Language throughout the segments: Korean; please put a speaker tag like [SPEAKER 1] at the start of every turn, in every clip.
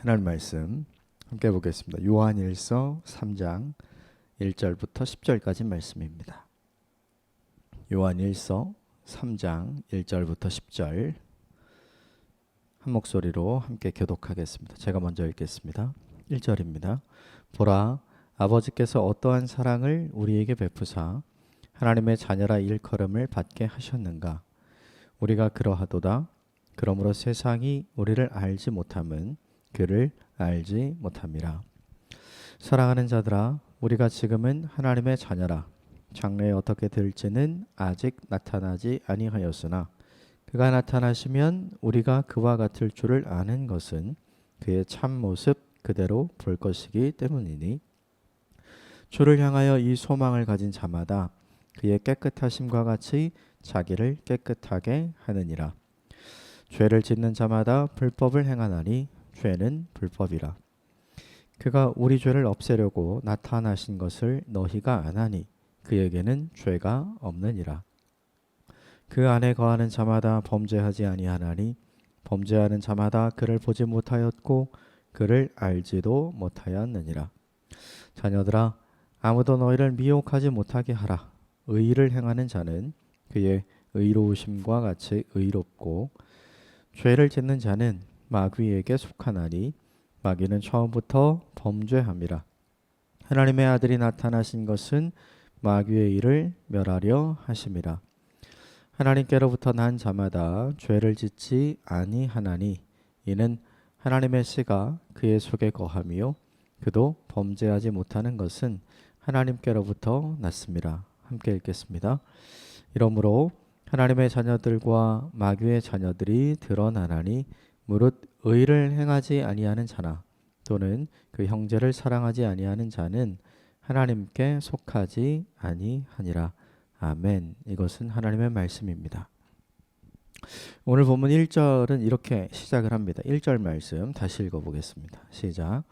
[SPEAKER 1] 하나님 말씀 함께 보겠습니다. 요한일서 3장 1절부터 10절까지 말씀입니다. 요한일서 3장 1절부터 10절 한 목소리로 함께 교독하겠습니다. 제가 먼저 읽겠습니다. 1절입니다. 보라, 아버지께서 어떠한 사랑을 우리에게 베푸사 하나님의 자녀라 일컬음을 받게 하셨는가. 우리가 그러하도다. 그러므로 세상이 우리를 알지 못함은 그를 알지 못함이라. 사랑하는 자들아, 우리가 지금은 하나님의 자녀라. 장래에 어떻게 될지는 아직 나타나지 아니하였으나 그가 나타나시면 우리가 그와 같을 줄을 아는 것은 그의 참 모습 그대로 볼 것이기 때문이니, 주를 향하여 이 소망을 가진 자마다 그의 깨끗하심과 같이 자기를 깨끗하게 하느니라. 죄를 짓는 자마다 불법을 행하나니 죄는 불법이라. 그가 우리 죄를 없애려고 나타나신 것을 너희가 아나니 그에게는 죄가 없느니라. 그 안에 거하는 자마다 범죄하지 아니하나니 범죄하는 자마다 그를 보지 못하였고 그를 알지도 못하였느니라. 자녀들아, 아무도 너희를 미혹하지 못하게 하라. 의를 행하는 자는 그의 의로우심과 같이 의롭고 죄를 짓는 자는 마귀에게 속하나니 마귀는 처음부터 범죄함이라. 하나님의 아들이 나타나신 것은 마귀의 일을 멸하려 하심이라. 하나님께로부터 난 자마다 죄를 짓지 아니하나니 이는 하나님의 씨가 그의 속에 거함이요 그도 범죄하지 못하는 것은 하나님께로부터 났습니다. 함께 읽겠습니다. 이러므로 하나님의 자녀들과 마귀의 자녀들이 드러나나니 무릇 의를 행하지 아니하는 자나 또는 그 형제를 사랑하지 아니하는 자는 하나님께 속하지 아니하니라. 아멘. 이것은 하나님의 말씀입니다. 오늘 본문 1절은 이렇게 시작을 합니다. 1절 말씀 다시 읽어보겠습니다. 시작.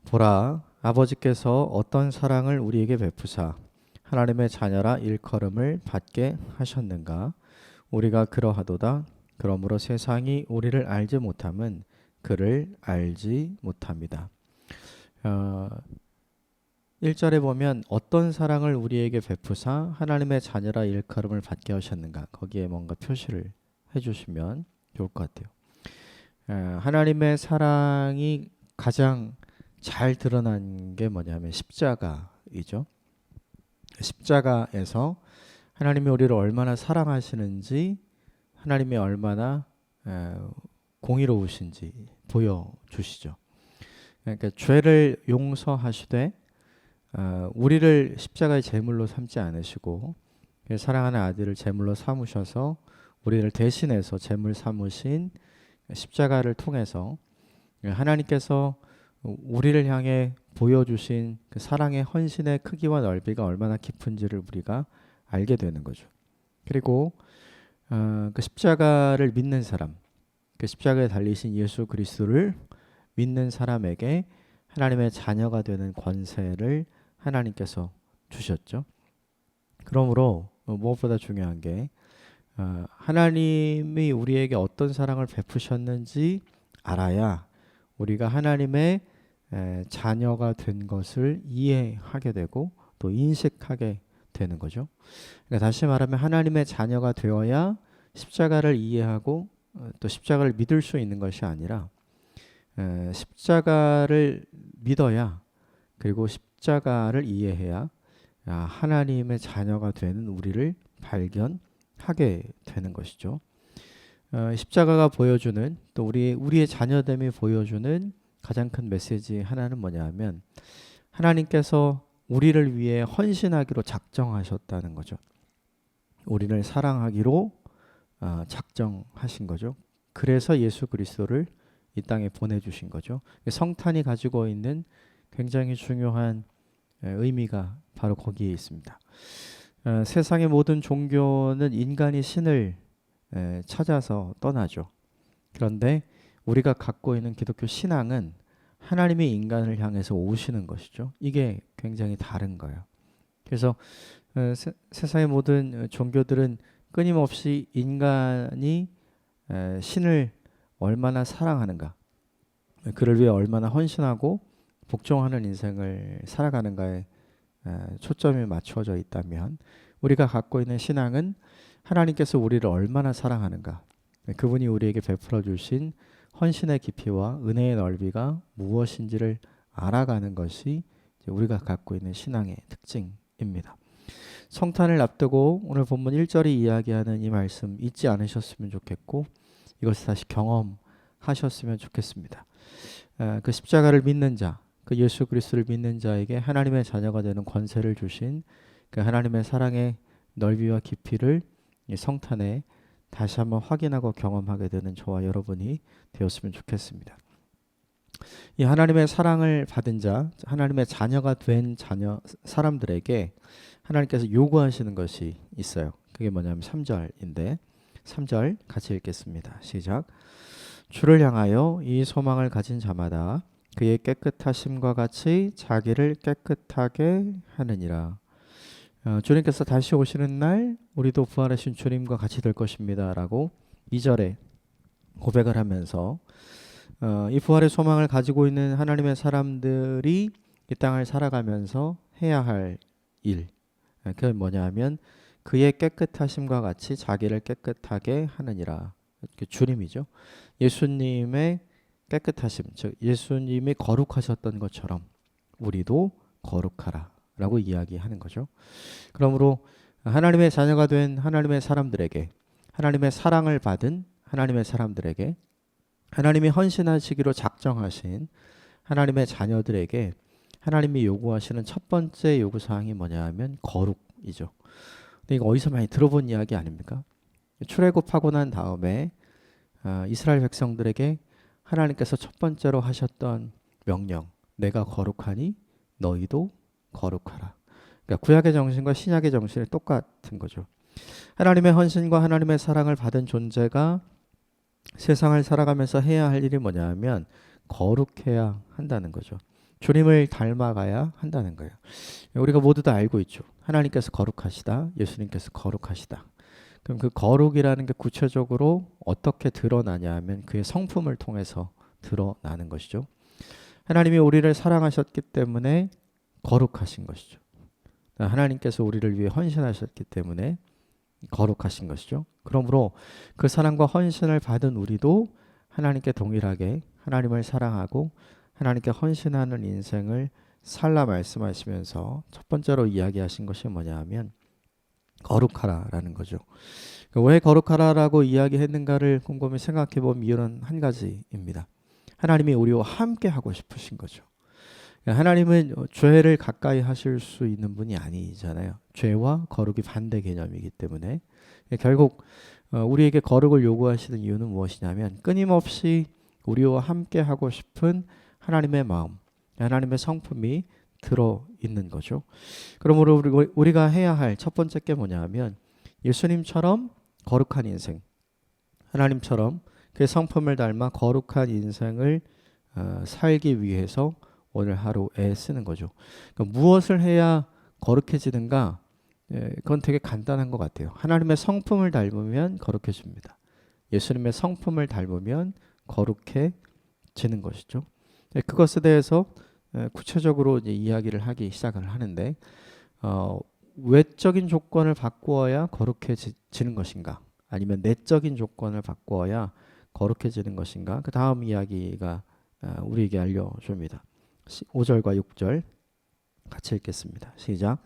[SPEAKER 1] 보라, 아버지께서 어떤 사랑을 우리에게 베푸사 하나님의 자녀라 일컬음을 받게 하셨는가. 우리가 그러하도다. 그러므로 세상이 우리를 알지 못함은 그를 알지 못합니다. 1절에 보면 어떤 사랑을 우리에게 베푸사 하나님의 자녀라 일컬음을 받게 하셨는가, 거기에 뭔가 표시를 해주시면 좋을 것 같아요. 하나님의 사랑이 가장 잘 드러난 게 뭐냐면 십자가이죠. 십자가에서 하나님이 우리를 얼마나 사랑하시는지, 하나님이 얼마나 공의로우신지 보여주시죠. 그러니까 죄를 용서하시되 우리를 십자가의 제물로 삼지 않으시고 사랑하는 아들을 제물로 삼으셔서 우리를 대신해서 제물 삼으신 십자가를 통해서 하나님께서 우리를 향해 보여주신 그 사랑의 헌신의 크기와 넓이가 얼마나 깊은지를 우리가 알게 되는 거죠. 그리고 그 십자가를 믿는 사람, 그 십자가에 달리신 예수 그리스도를 믿는 사람에게 하나님의 자녀가 되는 권세를 하나님께서 주셨죠. 그러므로 무엇보다 중요한 게 하나님이 우리에게 어떤 사랑을 베푸셨는지 알아야 우리가 하나님의 자녀가 된 것을 이해하게 되고 또 인식하게 되는 거죠. 그러니까 다시 말하면 하나님의 자녀가 되어야 십자가를 이해하고 또 십자가를 믿을 수 있는 것이 아니라 십자가를 믿어야, 그리고 십자가를 이해해야 하나님의 자녀가 되는 우리를 발견하게 되는 것이죠. 십자가가 보여주는, 또 우리의 자녀됨이 보여주는 가장 큰 메시지 하나는 뭐냐면 하나님께서 우리를 위해 헌신하기로 작정하셨다는 거죠. 우리를 사랑하기로 작정하신 거죠. 그래서 예수 그리스도를 이 땅에 보내주신 거죠. 성탄이 가지고 있는 굉장히 중요한 의미가 바로 거기에 있습니다. 세상의 모든 종교는 인간이 신을 찾아서 떠나죠. 그런데 우리가 갖고 있는 기독교 신앙은 하나님이 인간을 향해서 오시는 것이죠. 이게 굉장히 다른 거예요. 그래서 세상의 모든 종교들은 끊임없이 인간이 신을 얼마나 사랑하는가, 그를 위해 얼마나 헌신하고 복종하는 인생을 살아가는가에 초점이 맞춰져 있다면 우리가 갖고 있는 신앙은 하나님께서 우리를 얼마나 사랑하는가, 그분이 우리에게 베풀어 주신 헌신의 깊이와 은혜의 넓이가 무엇인지를 알아가는 것이 우리가 갖고 있는 신앙의 특징입니다. 성탄을 앞두고 오늘 본문 1절이 이야기하는 이 말씀 잊지 않으셨으면 좋겠고 이것을 다시 경험하셨으면 좋겠습니다. 그 십자가를 믿는 자, 그 예수 그리스도를 믿는 자에게 하나님의 자녀가 되는 권세를 주신 그 하나님의 사랑의 넓이와 깊이를 이 성탄에 다시 한번 확인하고 경험하게 되는 저와 여러분이 되었으면 좋겠습니다. 이 하나님의 사랑을 받은 자, 하나님의 자녀가 된 사람들에게 하나님께서 요구하시는 것이 있어요. 그게 뭐냐면 3절인데 3절 같이 읽겠습니다. 시작. 주를 향하여 이 소망을 가진 자마다 그의 깨끗하심과 같이 자기를 깨끗하게 하느니라. 주님께서 다시 오시는 날 우리도 부활하신 주님과 같이 될 것입니다 라고 2절에 고백을 하면서 이 부활의 소망을 가지고 있는 하나님의 사람들이 이 땅을 살아가면서 해야 할 일, 그게 뭐냐 하면 그의 깨끗하심과 같이 자기를 깨끗하게 하느니라. 주님이죠. 예수님의 깨끗하심, 즉 예수님이 거룩하셨던 것처럼 우리도 거룩하라 라고 이야기하는 거죠. 그러므로 하나님의 자녀가 된 하나님의 사람들에게, 하나님의 사랑을 받은 하나님의 사람들에게, 하나님이 헌신하시기로 작정하신 하나님의 자녀들에게 하나님이 요구하시는 첫 번째 요구사항이 뭐냐 하면 거룩이죠. 근데 이거 어디서 많이 들어본 이야기 아닙니까? 출애굽하고 난 다음에 이스라엘 백성들에게 하나님께서 첫 번째로 하셨던 명령, 내가 거룩하니 너희도 거룩하라. 그러니까 구약의 정신과 신약의 정신이 똑같은 거죠. 하나님의 헌신과 하나님의 사랑을 받은 존재가 세상을 살아가면서 해야 할 일이 뭐냐 하면 거룩해야 한다는 거죠. 주님을 닮아가야 한다는 거예요. 우리가 모두 다 알고 있죠. 하나님께서 거룩하시다, 예수님께서 거룩하시다. 그럼 그 거룩이라는 게 구체적으로 어떻게 드러나냐 하면 그의 성품을 통해서 드러나는 것이죠. 하나님이 우리를 사랑하셨기 때문에 거룩하신 것이죠. 하나님께서 우리를 위해 헌신하셨기 때문에 거룩하신 것이죠. 그러므로 그 사랑과 헌신을 받은 우리도 하나님께 동일하게 하나님을 사랑하고 하나님께 헌신하는 인생을 살라 말씀하시면서 첫 번째로 이야기하신 것이 뭐냐 하면 거룩하라라는 거죠. 왜 거룩하라라고 이야기했는가를 곰곰이 생각해 보면 이유는 한 가지입니다. 하나님이 우리와 함께 하고 싶으신 거죠. 하나님은 죄를 가까이 하실 수 있는 분이 아니잖아요. 죄와 거룩이 반대 개념이기 때문에 결국 우리에게 거룩을 요구하시는 이유는 무엇이냐면 끊임없이 우리와 함께 하고 싶은 하나님의 마음, 하나님의 성품이 들어있는 거죠. 그러므로 우리가 해야 할 첫 번째 게 뭐냐 하면 예수님처럼 거룩한 인생, 하나님처럼 그의 성품을 닮아 거룩한 인생을 살기 위해서 오늘 하루 애쓰는 거죠. 그러니까 무엇을 해야 거룩해지는가? 그건 되게 간단한 것 같아요. 하나님의 성품을 닮으면 거룩해집니다. 예수님의 성품을 닮으면 거룩해지는 것이죠. 그것에 대해서 구체적으로 이제 이야기를 하기 시작을 하는데 외적인 조건을 바꾸어야 거룩해지는 것인가? 아니면 내적인 조건을 바꾸어야 거룩해지는 것인가? 그 다음 이야기가 우리에게 알려줍니다. 5절과 6절 같이 읽겠습니다. 시작.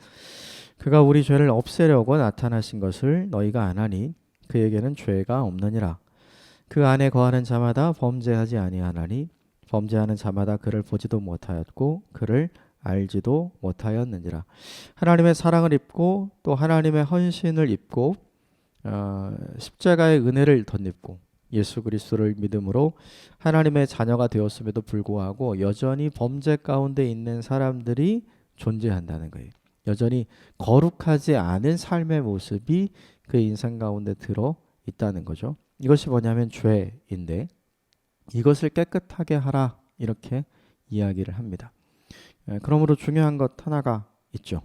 [SPEAKER 1] 그가 우리 죄를 없애려고 나타나신 것을 너희가 아나니 그에게는 죄가 없느니라. 그 안에 거하는 자마다 범죄하지 아니하나니 범죄하는 자마다 그를 보지도 못하였고 그를 알지도 못하였느니라. 하나님의 사랑을 입고 또 하나님의 헌신을 입고 십자가의 은혜를 덧입고 예수 그리스도를 믿음으로 하나님의 자녀가 되었음에도 불구하고 여전히 범죄 가운데 있는 사람들이 존재한다는 거예요. 여전히 거룩하지 않은 삶의 모습이 그의 인생 가운데 들어 있다는 거죠. 이것이 뭐냐면 죄인데 이것을 깨끗하게 하라 이렇게 이야기를 합니다. 그러므로 중요한 것 하나가 있죠.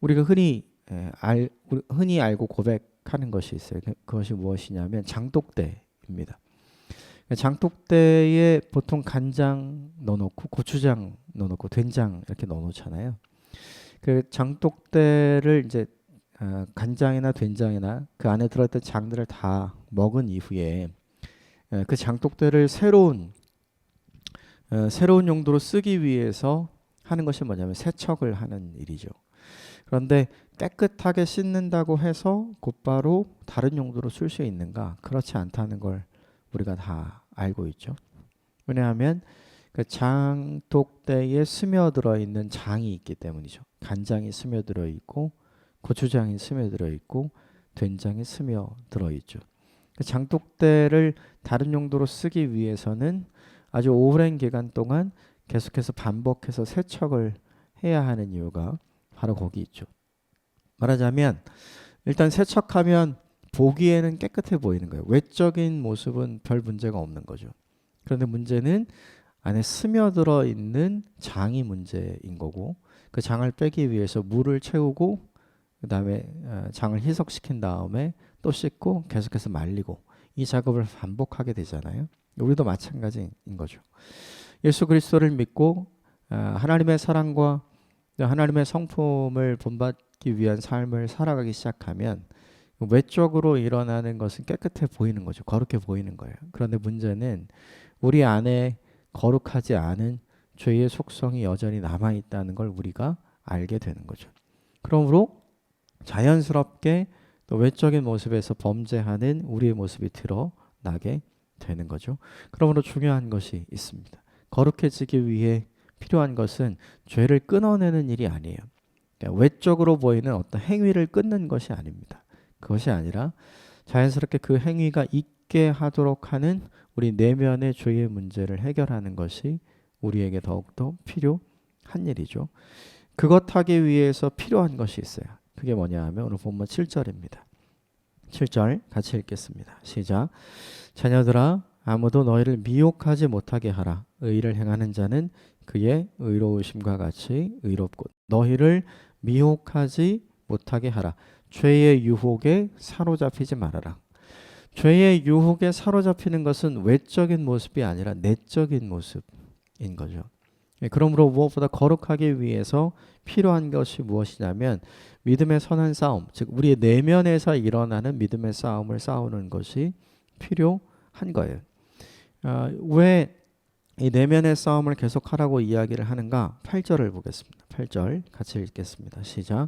[SPEAKER 1] 우리가 흔히 알고 고백하는 것이 있어요. 그것이 무엇이냐면 장독대입니다. 장독대에 보통 간장 넣어놓고 고추장 넣어놓고 된장 이렇게 넣어놓잖아요. 그 장독대를 이제 간장이나 된장이나 그 안에 들어있던 장들을 다 먹은 이후에 그 장독대를 새로운 용도로 쓰기 위해서 하는 것이 뭐냐면 세척을 하는 일이죠. 그런데 깨끗하게 씻는다고 해서 곧바로 다른 용도로 쓸 수 있는가? 그렇지 않다는 걸 우리가 다 알고 있죠. 왜냐하면 그 장독대에 스며들어 있는 장이 있기 때문이죠. 간장이 스며들어 있고 고추장이 스며들어 있고 된장이 스며들어 있죠. 그 장독대를 다른 용도로 쓰기 위해서는 아주 오랜 기간 동안 계속해서 반복해서 세척을 해야 하는 이유가 바로 거기 있죠. 말하자면 일단 세척하면 보기에는 깨끗해 보이는 거예요. 외적인 모습은 별 문제가 없는 거죠. 그런데 문제는 안에 스며들어 있는 장이 문제인 거고, 그 장을 빼기 위해서 물을 채우고 그 다음에 장을 희석시킨 다음에 또 씻고 계속해서 말리고 이 작업을 반복하게 되잖아요. 우리도 마찬가지인 거죠. 예수 그리스도를 믿고 하나님의 사랑과 하나님의 성품을 본받기 위한 삶을 살아가기 시작하면 외적으로 일어나는 것은 깨끗해 보이는 거죠. 거룩해 보이는 거예요. 그런데 문제는 우리 안에 거룩하지 않은 죄의 속성이 여전히 남아있다는 걸 우리가 알게 되는 거죠. 그러므로 자연스럽게 또 외적인 모습에서 범죄하는 우리의 모습이 드러나게 되는 거죠. 그러므로 중요한 것이 있습니다. 거룩해지기 위해 필요한 것은 죄를 끊어내는 일이 아니에요. 그러니까 외적으로 보이는 어떤 행위를 끊는 것이 아닙니다. 그것이 아니라 자연스럽게 그 행위가 있게 하도록 하는 우리 내면의 죄의 문제를 해결하는 것이 우리에게 더욱더 필요한 일이죠. 그것 하기 위해서 필요한 것이 있어요. 그게 뭐냐 하면 오늘 본문 7절입니다. 7절 같이 읽겠습니다. 시작. 자녀들아 아무도 너희를 미혹하지 못하게 하라. 의를 행하는 자는 그의 의로우심과 같이 의롭고 너희를 미혹하지 못하게 하라. 죄의 유혹에 사로잡히지 말아라. 죄의 유혹에 사로잡히는 것은 외적인 모습이 아니라 내적인 모습인 거죠. 그러므로 무엇보다 거룩하기 위해서 필요한 것이 무엇이냐면 믿음의 선한 싸움, 즉 우리의 내면에서 일어나는 믿음의 싸움을 싸우는 것이 필요한 거예요. 왜 이 내면의 싸움을 계속하라고 이야기를 하는가? 8절을 보겠습니다. 8절 같이 읽겠습니다. 시작.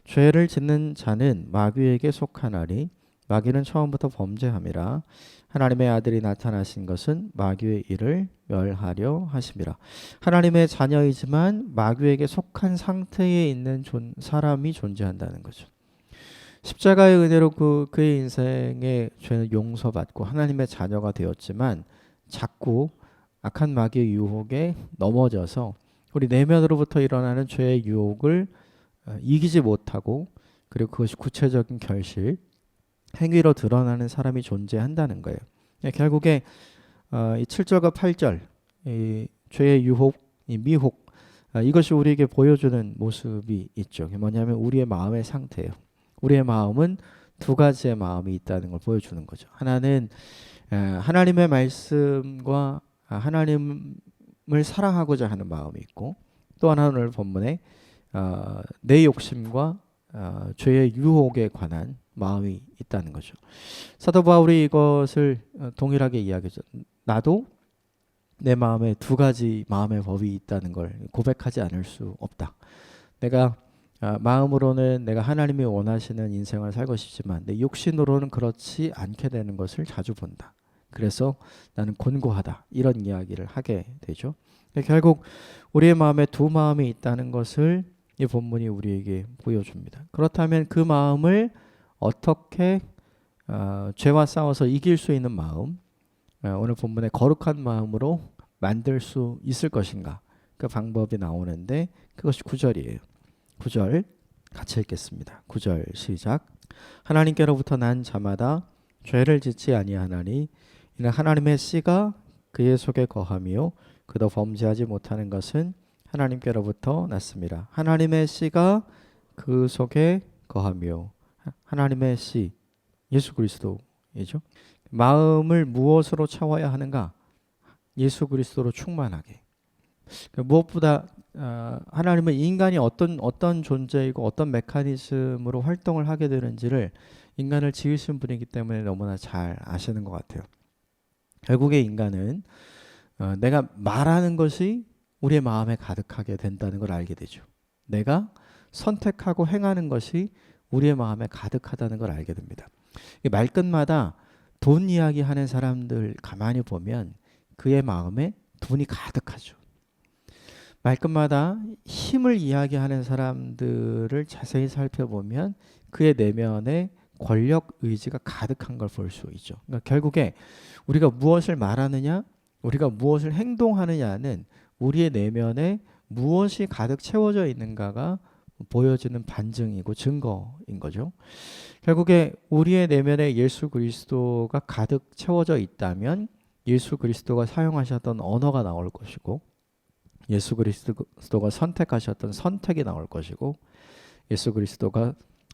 [SPEAKER 1] 죄를 짓는 자는 마귀에게 속하나니 마귀는 처음부터 범죄함이라. 하나님의 아들이 나타나신 것은 마귀의 일을 멸하려 하심이라. 하나님의 자녀이지만 마귀에게 속한 상태에 있는 사람이 존재한다는 거죠. 십자가의 은혜로 그의 인생의 죄는 용서받고 하나님의 자녀가 되었지만 자꾸 악한 마귀의 유혹에 넘어져서 우리 내면으로부터 일어나는 죄의 유혹을 이기지 못하고 그리고 그것이 구체적인 결실, 행위로 드러나는 사람이 존재한다는 거예요. 결국에 이 7절과 8절 이 죄의 유혹, 이 미혹 이것이 우리에게 보여주는 모습이 있죠. 뭐냐면 우리의 마음의 상태예요. 우리의 마음은 두 가지의 마음이 있다는 걸 보여주는 거죠. 하나는 하나님의 말씀과 하나님을 사랑하고자 하는 마음이 있고 또 하나는 오늘 본문에 내 욕심과 죄의 유혹에 관한 마음이 있다는 거죠. 사도 바울이 이것을 동일하게 이야기하죠. 나도 내 마음에 두 가지 마음의 법이 있다는 걸 고백하지 않을 수 없다. 내가 마음으로는 내가 하나님이 원하시는 인생을 살고 싶지만 내 육신으로는 그렇지 않게 되는 것을 자주 본다. 그래서 나는 곤고하다. 이런 이야기를 하게 되죠. 결국 우리의 마음에 두 마음이 있다는 것을 이 본문이 우리에게 보여줍니다. 그렇다면 그 마음을 어떻게 죄와 싸워서 이길 수 있는 마음, 오늘 본문의 거룩한 마음으로 만들 수 있을 것인가? 그 방법이 나오는데 그것이 9절이에요. 9절 같이 읽겠습니다. 9절 시작. 하나님께로부터 난 자마다 죄를 짓지 아니하나니 이는 하나님의 씨가 그의 속에 거하며 그도 범죄하지 못하는 것은 하나님께로부터 났습니다. 하나님의 씨가 그 속에 거하며 하나님의 씨 예수 그리스도이죠. 마음을 무엇으로 채워야 하는가? 예수 그리스도로 충만하게. 무엇보다 하나님은 인간이 어떤 존재이고 어떤 메커니즘으로 활동을 하게 되는지를 인간을 지으신 분이기 때문에 너무나 잘 아시는 것 같아요. 결국에 인간은 내가 말하는 것이 우리의 마음에 가득하게 된다는 걸 알게 되죠. 내가 선택하고 행하는 것이 우리의 마음에 가득하다는 걸 알게 됩니다. 말끝마다 돈 이야기하는 사람들 가만히 보면 그의 마음에 돈이 가득하죠. 말끝마다 힘을 이야기하는 사람들을 자세히 살펴보면 그의 내면에 권력 의지가 가득한 걸 볼 수 있죠. 그러니까 결국에 우리가 무엇을 말하느냐, 우리가 무엇을 행동하느냐는 우리의 내면에 무엇이 가득 채워져 있는가가 보여지는 반증이고 증거인 거죠. 결국에 우리의 내면에 예수 그리스도가 가득 채워져 있다면 예수 그리스도가 사용하셨던 언어가 나올 것이고, 예수 그리스도가 선택하셨던 선택이 나올 것이고, 예수 그리스도가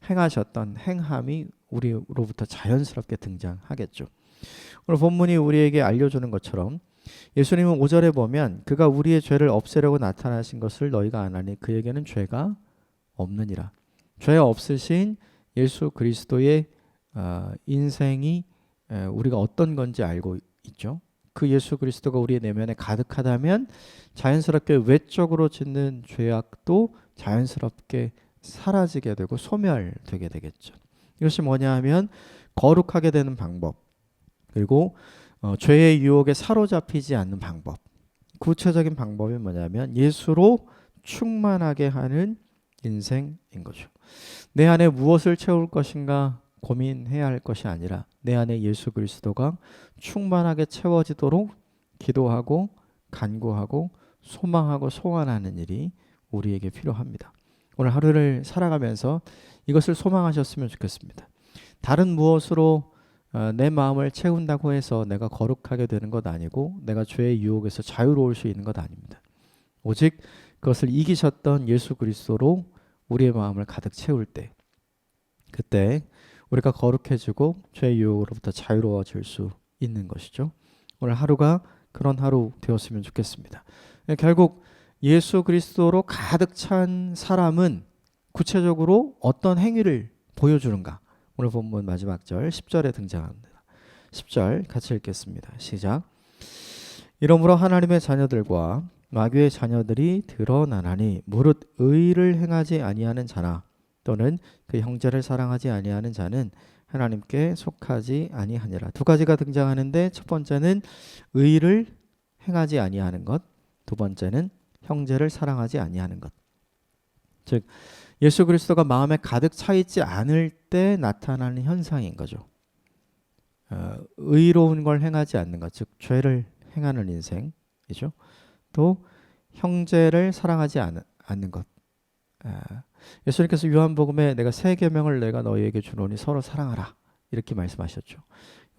[SPEAKER 1] 행하셨던 행함이 우리로부터 자연스럽게 등장하겠죠. 오늘 본문이 우리에게 알려주는 것처럼 예수님은 5절에 보면 그가 우리의 죄를 없애려고 나타나신 것을 너희가 아나니 그에게는 죄가 없느니라. 죄 없으신 예수 그리스도의 인생이 우리가 어떤 건지 알고 있죠. 그 예수 그리스도가 우리의 내면에 가득하다면 자연스럽게 외적으로 짓는 죄악도 자연스럽게 사라지게 되고 소멸되게 되겠죠. 이것이 뭐냐 하면 거룩하게 되는 방법, 그리고 죄의 유혹에 사로잡히지 않는 방법. 구체적인 방법이 뭐냐면 예수로 충만하게 하는 인생인 거죠. 내 안에 무엇을 채울 것인가 고민해야 할 것이 아니라 내 안에 예수 그리스도가 충만하게 채워지도록 기도하고 간구하고 소망하고 소원하는 일이 우리에게 필요합니다. 오늘 하루를 살아가면서 이것을 소망하셨으면 좋겠습니다. 다른 무엇으로 내 마음을 채운다고 해서 내가 거룩하게 되는 것 아니고 내가 죄의 유혹에서 자유로울 수 있는 것 아닙니다. 오직 그것을 이기셨던 예수 그리스도로 우리의 마음을 가득 채울 때, 그때 우리가 거룩해지고 죄의 유혹으로부터 자유로워질 수 있는 것이죠. 오늘 하루가 그런 하루 되었으면 좋겠습니다. 결국 예수 그리스도로 가득 찬 사람은 구체적으로 어떤 행위를 보여주는가? 오늘 본문 마지막 절 10절에 등장합니다. 10절 같이 읽겠습니다. 시작. 이러므로 하나님의 자녀들과 마귀의 자녀들이 드러나나니 무릇 의를 행하지 아니하는 자나 또는 그 형제를 사랑하지 아니하는 자는 하나님께 속하지 아니하니라. 두 가지가 등장하는데 첫 번째는 의를 행하지 아니하는 것, 두 번째는 형제를 사랑하지 아니하는 것. 즉 예수 그리스도가 마음에 가득 차 있지 않을 때 나타나는 현상인 거죠. 의로운 걸 행하지 않는 것, 즉 죄를 행하는 인생이죠. 또 형제를 사랑하지 않는 것. 예수님께서 요한복음에 내가 새 계명을 내가 너희에게 주노니 서로 사랑하라 이렇게 말씀하셨죠.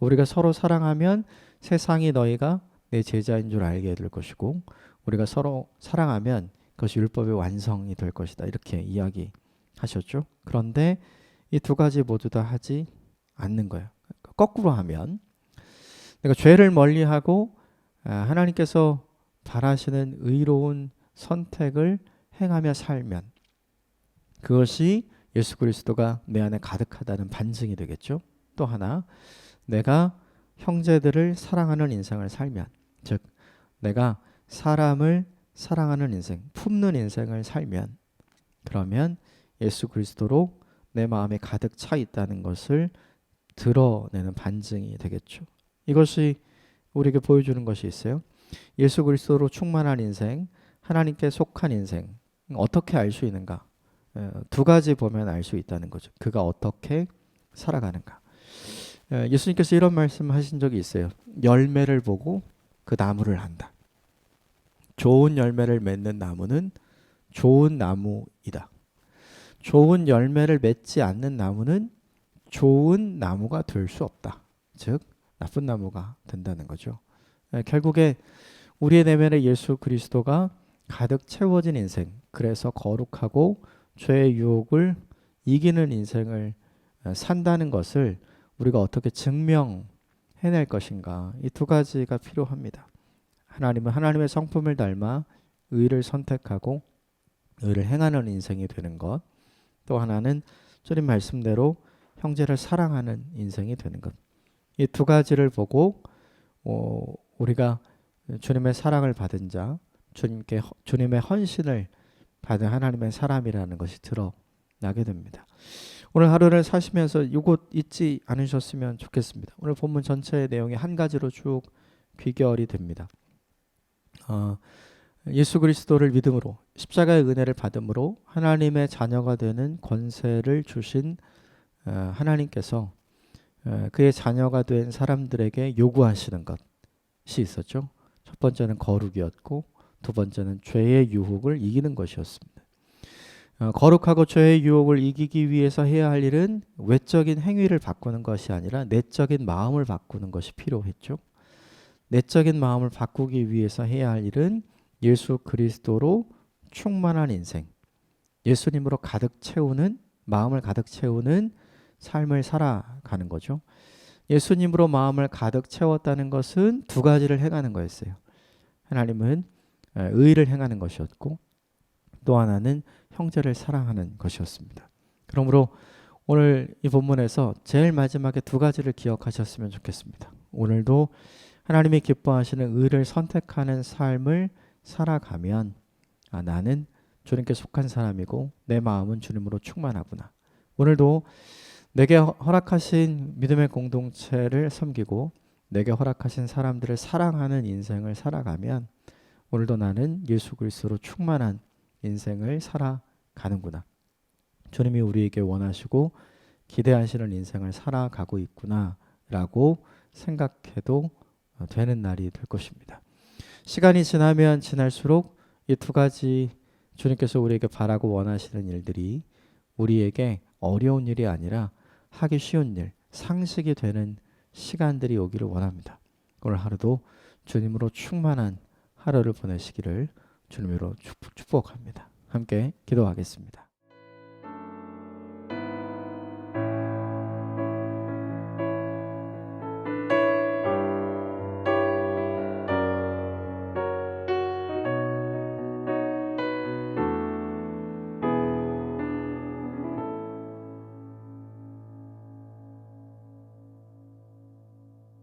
[SPEAKER 1] 우리가 서로 사랑하면 세상이 너희가 내 제자인 줄 알게 될 것이고 우리가 서로 사랑하면 그것이 율법의 완성이 될 것이다 이렇게 이야기하셨죠. 그런데 이 두 가지 모두 다 하지 않는 거예요. 거꾸로 하면 내가 죄를 멀리하고 하나님께서 바라시는 의로운 선택을 행하며 살면 그것이 예수 그리스도가 내 안에 가득하다는 반증이 되겠죠. 또 하나 내가 형제들을 사랑하는 인생을 살면, 즉 내가 사람을 사랑하는 인생, 품는 인생을 살면 그러면 예수 그리스도로 내 마음에 가득 차 있다는 것을 드러내는 반증이 되겠죠. 이것이 우리에게 보여주는 것이 있어요. 예수 그리스도로 충만한 인생, 하나님께 속한 인생 어떻게 알 수 있는가? 두 가지 보면 알 수 있다는 거죠. 그가 어떻게 살아가는가? 예수님께서 이런 말씀하신 적이 있어요. 열매를 보고 그 나무를 안다. 좋은 열매를 맺는 나무는 좋은 나무이다. 좋은 열매를 맺지 않는 나무는 좋은 나무가 될 수 없다. 즉 나쁜 나무가 된다는 거죠. 결국에 우리의 내면에 예수 그리스도가 가득 채워진 인생, 그래서 거룩하고 죄의 유혹을 이기는 인생을 산다는 것을 우리가 어떻게 증명해야 해낼 것인가? 이 두 가지가 필요합니다. 하나님은 하나님의 성품을 닮아 의를 선택하고 의를 행하는 인생이 되는 것. 또 하나는 주님 말씀대로 형제를 사랑하는 인생이 되는 것. 이 두 가지를 보고 우리가 주님의 사랑을 받은 자, 주님의 헌신을 받은 하나님의 사람이라는 것이 드러나게 됩니다. 오늘 하루를 사시면서 이것 잊지 않으셨으면 좋겠습니다. 오늘 본문 전체의 내용이 한 가지로 쭉 귀결이 됩니다. 예수 그리스도를 믿음으로 십자가의 은혜를 받음으로 하나님의 자녀가 되는 권세를 주신 하나님께서 그의 자녀가 된 사람들에게 요구하시는 것이 있었죠. 첫 번째는 거룩이었고 두 번째는 죄의 유혹을 이기는 것이었습니다. 거룩하고 죄의 유혹을 이기기 위해서 해야 할 일은 외적인 행위를 바꾸는 것이 아니라 내적인 마음을 바꾸는 것이 필요했죠. 내적인 마음을 바꾸기 위해서 해야 할 일은 예수 그리스도로 충만한 인생, 예수님으로 가득 채우는, 마음을 가득 채우는 삶을 살아가는 거죠. 예수님으로 마음을 가득 채웠다는 것은 두 가지를 행하는 거였어요. 하나님은 의를 행하는 것이었고 또 하나는 형제를 사랑하는 것이었습니다. 그러므로 오늘 이 본문에서 제일 마지막에 두 가지를 기억하셨으면 좋겠습니다. 오늘도 하나님이 기뻐하시는 의를 선택하는 삶을 살아가면 나는 주님께 속한 사람이고 내 마음은 주님으로 충만하구나. 오늘도 내게 허락하신 믿음의 공동체를 섬기고 내게 허락하신 사람들을 사랑하는 인생을 살아가면 오늘도 나는 예수 그리스도로 충만한 인생을 살아가는구나. 주님이 우리에게 원하시고 기대하시는 인생을 살아가고 있구나 라고 생각해도 되는 날이 될 것입니다. 시간이 지나면 지날수록 이 두 가지 주님께서 우리에게 바라고 원하시는 일들이 우리에게 어려운 일이 아니라 하기 쉬운 일, 상식이 되는 시간들이 오기를 원합니다. 오늘 하루도 주님으로 충만한 하루를 보내시기를 주님으로 축복합니다. 함께 기도하겠습니다.